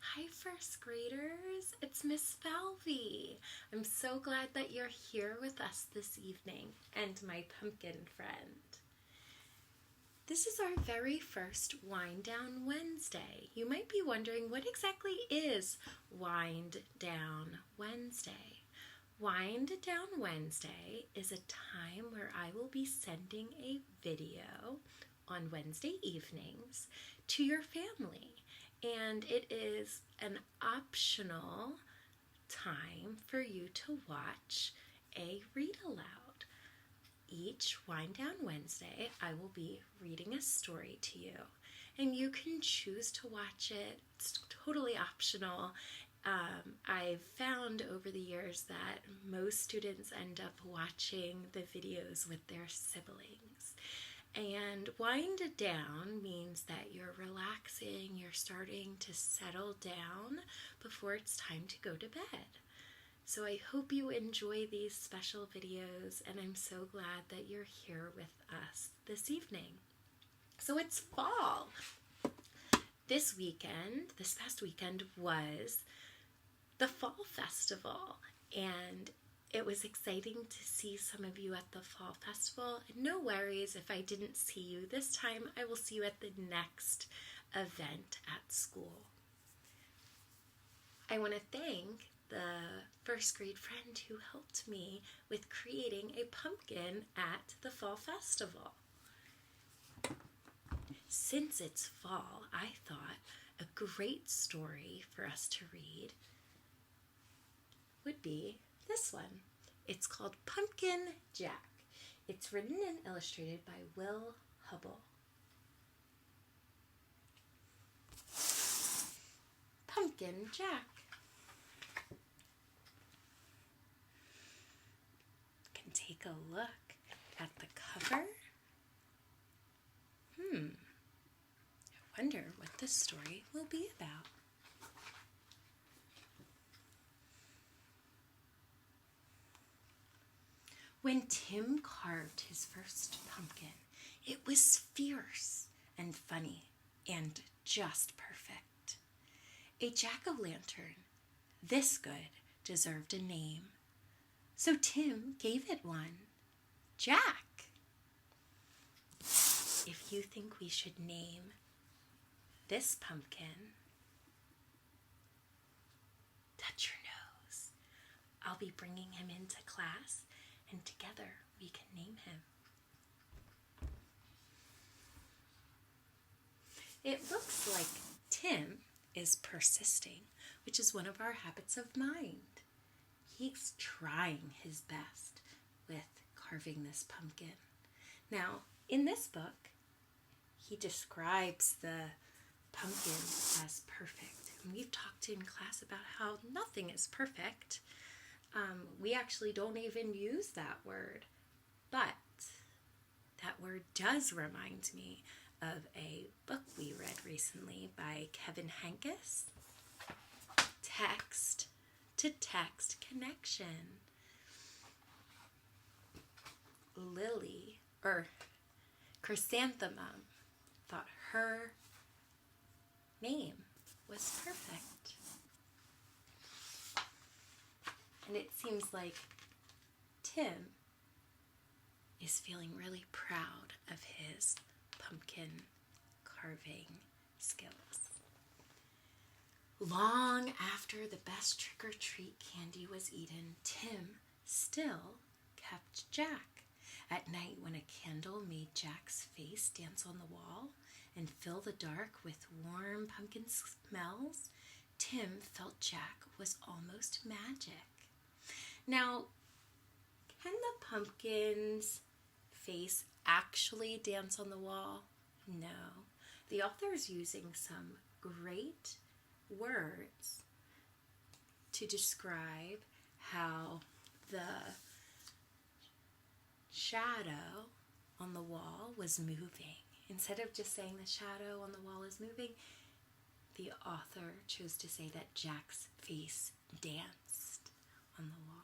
Hi first graders, it's Miss Falvey. I'm so glad that you're here with us this evening and my pumpkin friend. This is our very first Wind Down Wednesday. You might be wondering what exactly is Wind Down Wednesday. Wind Down Wednesday is a time where I will be sending a video on Wednesday evenings to your family. And it is an optional time for you to watch a read aloud. Each Wind Down Wednesday, I will be reading a story to you, and you can choose to watch it. It's totally optional. I've found over the years that most students end up watching the videos with their siblings. And wind down means that you're relaxing, you're starting to settle down before it's time to go to bed. So I hope you enjoy these special videos, and I'm so glad that you're here with us this evening. So it's fall. This past weekend was the Fall Festival, and it was exciting to see some of you at the Fall Festival. And no worries, if I didn't see you this time, I will see you at the next event at school. I want to thank the first grade friend who helped me with creating a pumpkin at the Fall Festival. Since it's fall, I thought a great story for us to read would be this one. It's called Pumpkin Jack. It's written and illustrated by Will Hubble. Pumpkin Jack. You can take a look at the cover. I wonder what this story will be about. When Tim carved his first pumpkin, it was fierce and funny and just perfect. A jack-o'-lantern this good deserved a name, so Tim gave it one, Jack. If you think we should name this pumpkin, touch your nose. I'll be bringing him into class, and together we can name him. It looks like Tim is persisting, which is one of our habits of mind. He's trying his best with carving this pumpkin. Now, in this book, he describes the pumpkin as perfect. And we've talked in class about how nothing is perfect. We actually don't even use that word, but that word does remind me of a book we read recently by Kevin Hankis, Text-to-Text Connection. Chrysanthemum thought her name was perfect. And it seems like Tim is feeling really proud of his pumpkin carving skills. Long after the best trick-or-treat candy was eaten, Tim still kept Jack. At night, when a candle made Jack's face dance on the wall and fill the dark with warm pumpkin smells, Tim felt Jack was almost magic. Now, can the pumpkin's face actually dance on the wall? No. The author is using some great words to describe how the shadow on the wall was moving. Instead of just saying the shadow on the wall is moving, the author chose to say that Jack's face danced on the wall.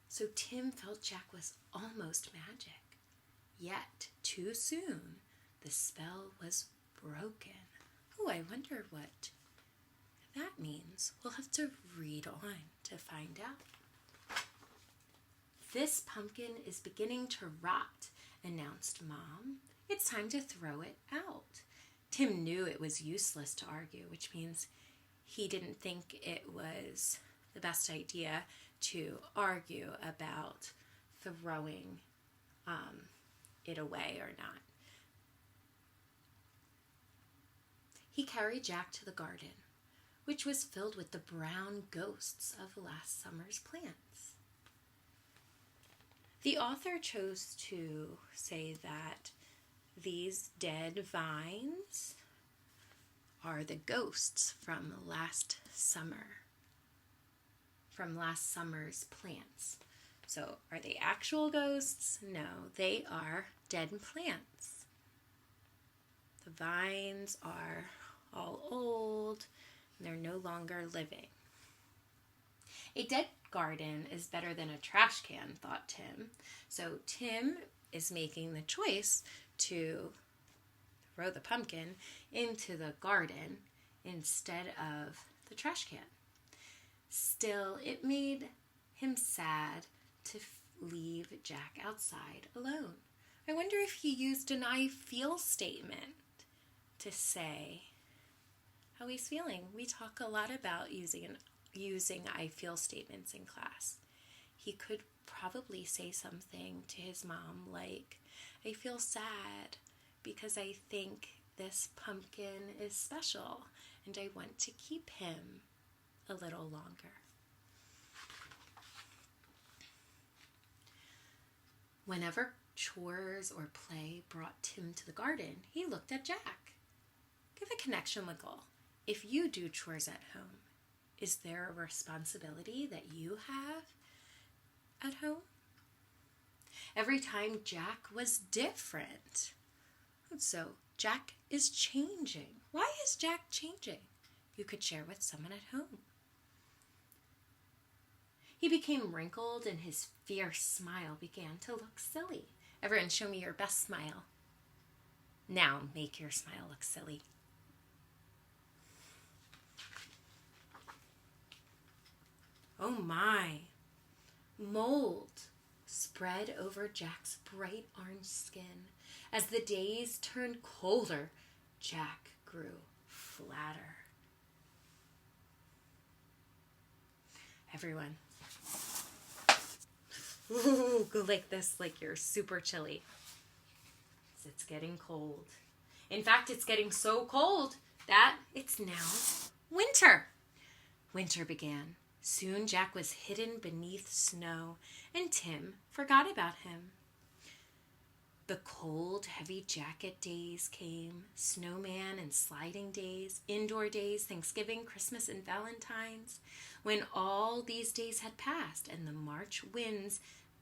So Tim felt Jack was almost magic. Yet, too soon, the spell was broken. Oh, I wonder what that means. We'll have to read on to find out. This pumpkin is beginning to rot, announced Mom. It's time to throw it out. Tim knew it was useless to argue, which means he didn't think it was the best idea to argue about throwing it away or not. He carried Jack to the garden, which was filled with the brown ghosts of last summer's plants. The author chose to say that these dead vines are the ghosts from last summer's plants. So are they actual ghosts? No, they are dead plants. The vines are all old and they're no longer living. A dead garden is better than a trash can, thought Tim. So Tim is making the choice to throw the pumpkin into the garden instead of the trash can. Still, it made him sad to leave Jack outside alone. I wonder if he used an I feel statement to say how he's feeling. We talk a lot about using I feel statements in class. He could probably say something to his mom like, I feel sad because I think this pumpkin is special and I want to keep him a little longer. Whenever chores or play brought Tim to the garden, he looked at Jack. Give a connection wiggle. If you do chores at home, is there a responsibility that you have at home? Every time Jack was different. So Jack is changing. Why is Jack changing? You could share with someone at home. He became wrinkled and his fierce smile began to look silly. Everyone, show me your best smile. Now make your smile look silly. Oh my! Mold spread over Jack's bright orange skin. As the days turned colder, Jack grew flatter. Everyone, ooh, go like this, like you're super chilly. It's getting cold. In fact, it's getting so cold that it's now winter. Winter began. Soon Jack was hidden beneath snow, and Tim forgot about him. The cold, heavy jacket days came, snowman and sliding days, indoor days, Thanksgiving, Christmas, and Valentine's. When all these days had passed and the March winds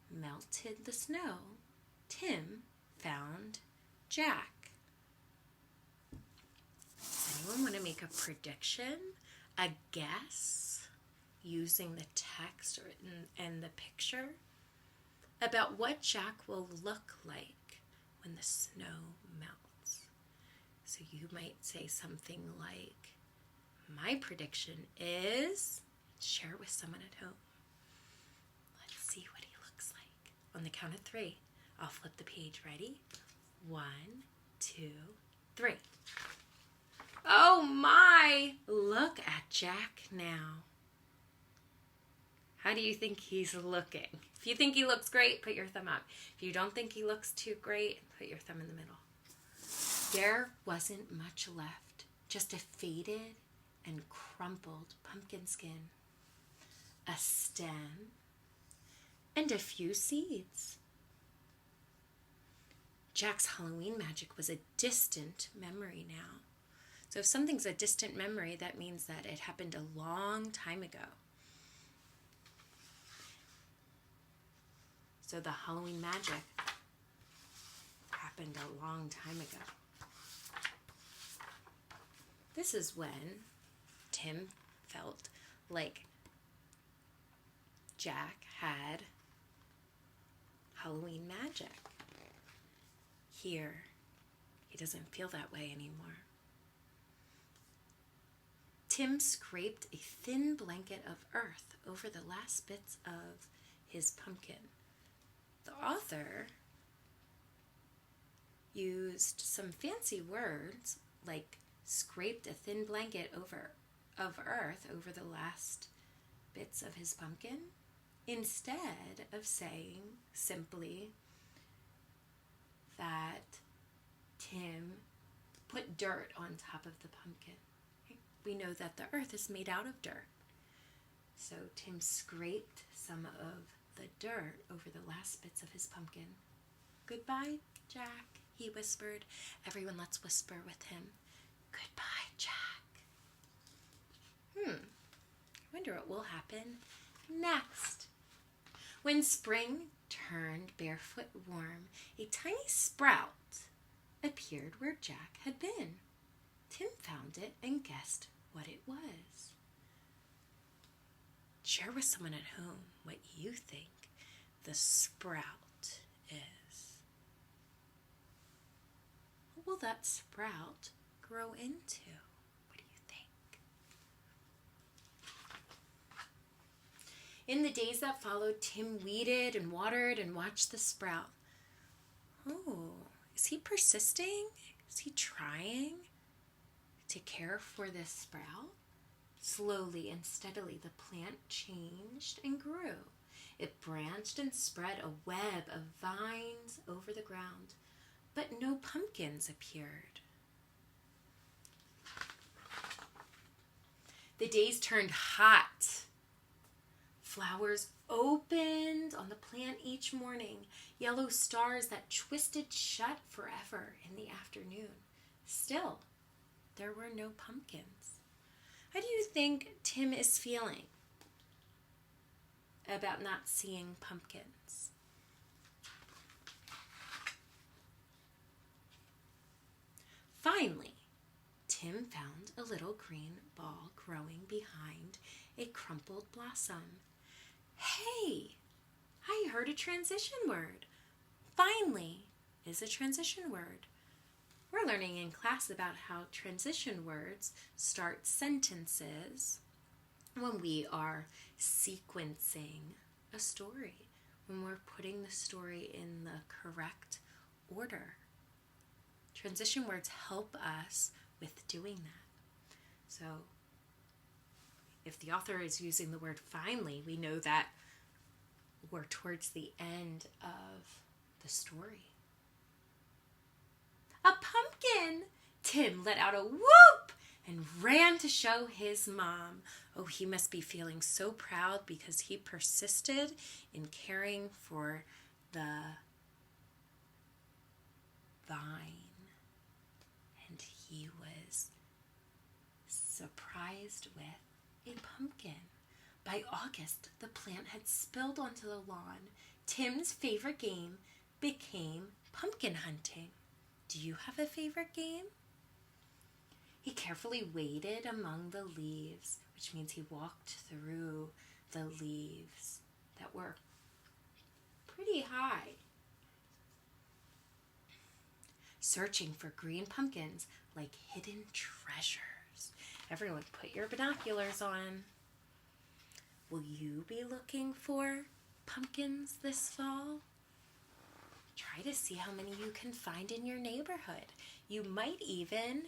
melted the snow, Tim found Jack. Does anyone want to make a prediction, a guess, using the text and the picture about what Jack will look like when the snow melts? So you might say something like, my prediction is, share it with someone at home. Let's see what he looks like. On the count of 3, I'll flip the page. Ready? 1, 2, 3. Oh my! Look at Jack now. How do you think he's looking? If you think he looks great, put your thumb up. If you don't think he looks too great, put your thumb in the middle. There wasn't much left, just a faded and crumpled pumpkin skin, a stem, and a few seeds. Jack's Halloween magic was a distant memory now. So if something's a distant memory, that means that it happened a long time ago. So the Halloween magic happened a long time ago. This is when Tim felt like Jack had Halloween magic. Here, he doesn't feel that way anymore. Tim scraped a thin blanket of earth over the last bits of his pumpkin. The author used some fancy words like scraped a thin blanket of earth over the last bits of his pumpkin instead of saying simply that Tim put dirt on top of the pumpkin. We know that the earth is made out of dirt. So Tim scraped some of the dirt over the last bits of his pumpkin. Goodbye, Jack, he whispered. Everyone, let's whisper with him. Goodbye, Jack. I wonder what will happen next. When spring turned barefoot warm, a tiny sprout appeared where Jack had been. Tim found it and guessed what it was. Share with someone at home what you think the sprout is. What will that sprout grow into? What do you think? In the days that followed, Tim weeded and watered and watched the sprout. Oh, is he persisting? Is he trying to care for this sprout? Slowly and steadily, the plant changed and grew. It branched and spread a web of vines over the ground, but no pumpkins appeared. The days turned hot. Flowers opened on the plant each morning, yellow stars that twisted shut forever in the afternoon. Still, there were no pumpkins. How do you think Tim is feeling about not seeing pumpkins? Finally, Tim found a little green ball growing behind a crumpled blossom. Hey, I heard a transition word. Finally is a transition word. We're learning in class about how transition words start sentences when we are sequencing a story, when we're putting the story in the correct order. Transition words help us with doing that. So if the author is using the word finally, we know that we're towards the end of the story. A pumpkin! Tim let out a whoop and ran to show his mom. Oh, he must be feeling so proud because he persisted in caring for the vine. And he was surprised with a pumpkin. By August, the plant had spilled onto the lawn. Tim's favorite game became pumpkin hunting. Do you have a favorite game? He carefully waded among the leaves, which means he walked through the leaves that were pretty high, searching for green pumpkins like hidden treasures. Everyone, put your binoculars on. Will you be looking for pumpkins this fall? Try to see how many you can find in your neighborhood. You might even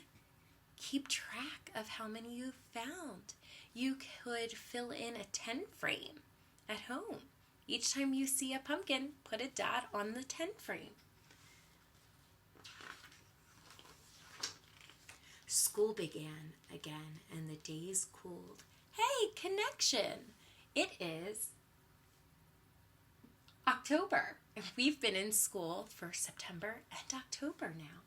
keep track of how many you've found. You could fill in a 10 frame at home. Each time you see a pumpkin, put a dot on the 10 frame. School began again and the days cooled. Hey, connection! It is October. We've been in school for September and October now.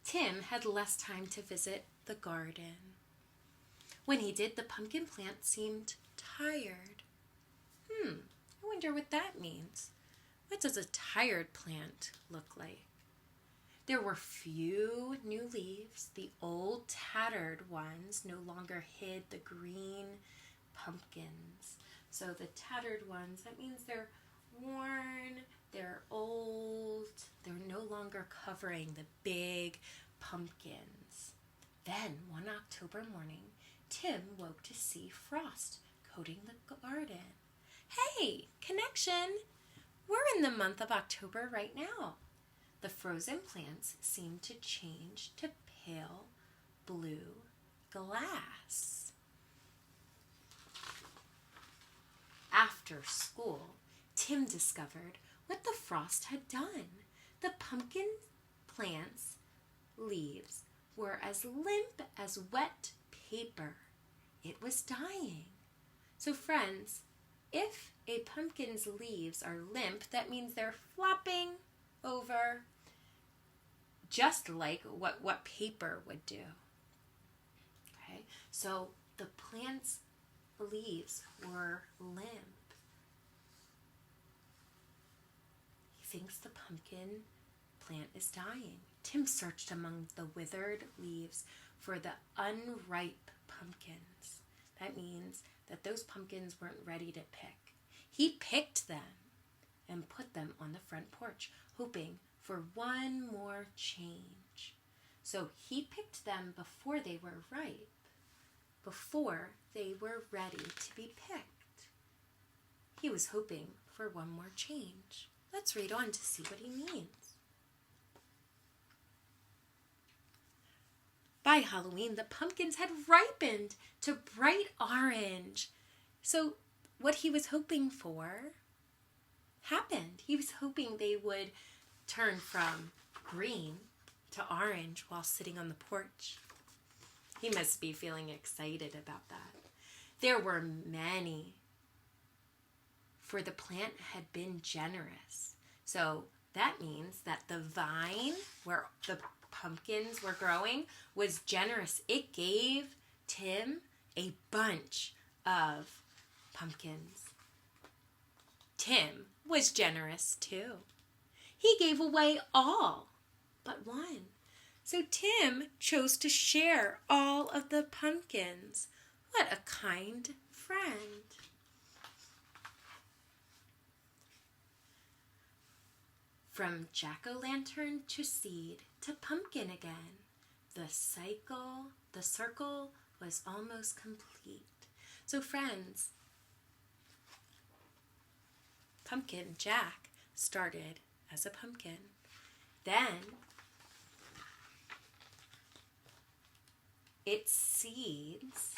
Tim had less time to visit the garden. When he did, the pumpkin plant seemed tired. I wonder what that means. What does a tired plant look like? There were few new leaves. The old tattered ones no longer hid the green pumpkins. So the tattered ones, that means they're worn, they're old, they're no longer covering the big pumpkins. Then, one October morning, Tim woke to see frost coating the garden. Hey, connection! We're in the month of October right now. The frozen plants seem to change to pale blue glass. After school, Tim discovered what the frost had done. The pumpkin plant's leaves were as limp as wet paper. It was dying. So friends, if a pumpkin's leaves are limp, that means they're flopping over just like what paper would do. Okay, so the plant's leaves were limp. He thinks the pumpkin plant is dying. Tim searched among the withered leaves for the unripe pumpkins. That means that those pumpkins weren't ready to pick. He picked them and put them on the front porch, hoping for one more change. So he picked them before they were ripe, before they were ready to be picked. He was hoping for one more change. Let's read on to see what he means. By Halloween, the pumpkins had ripened to bright orange. So what he was hoping for happened. He was hoping they would turn from green to orange while sitting on the porch. He must be feeling excited about that. There were many, for the plant had been generous. So that means that the vine where the pumpkins were growing was generous. It gave Tim a bunch of pumpkins. Tim was generous too. He gave away all but one. So Tim chose to share all of the pumpkins. What a kind friend. From jack-o'-lantern to seed to pumpkin again, the circle was almost complete. So friends, Pumpkin Jack started as a pumpkin. Then its seeds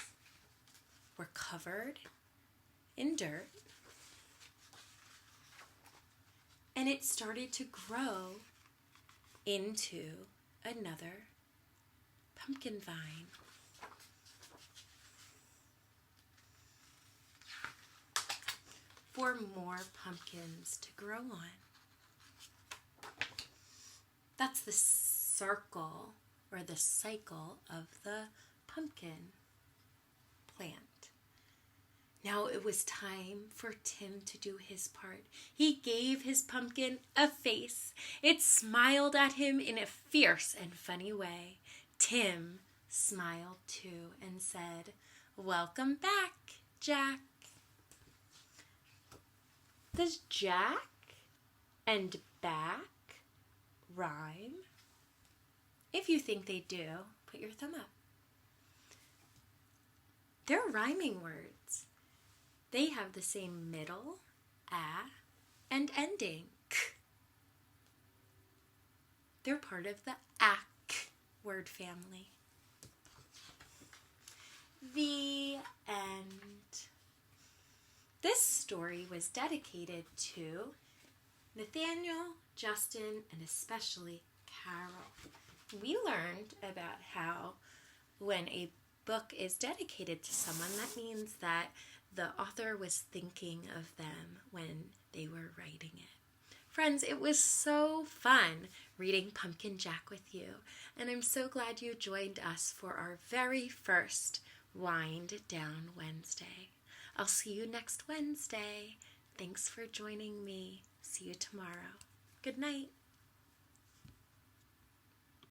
were covered in dirt, and it started to grow into another pumpkin vine. For more pumpkins to grow on. That's the circle or the cycle of the pumpkin plant. Now it was time for Tim to do his part. He gave his pumpkin a face. It smiled at him in a fierce and funny way. Tim smiled too and said, "Welcome back, Jack." Does Jack and back rhyme? If you think they do, put your thumb up. They're rhyming words. They have the same middle, a, and ending, k. They're part of the ak word family. The end. This story was dedicated to Nathaniel, Justin, and especially Carol. We learned about how when a book is dedicated to someone, that means that the author was thinking of them when they were writing it. Friends, it was so fun reading Pumpkin Jack with you, and I'm so glad you joined us for our very first Wind Down Wednesday. I'll see you next Wednesday. Thanks for joining me. See you tomorrow. Good night.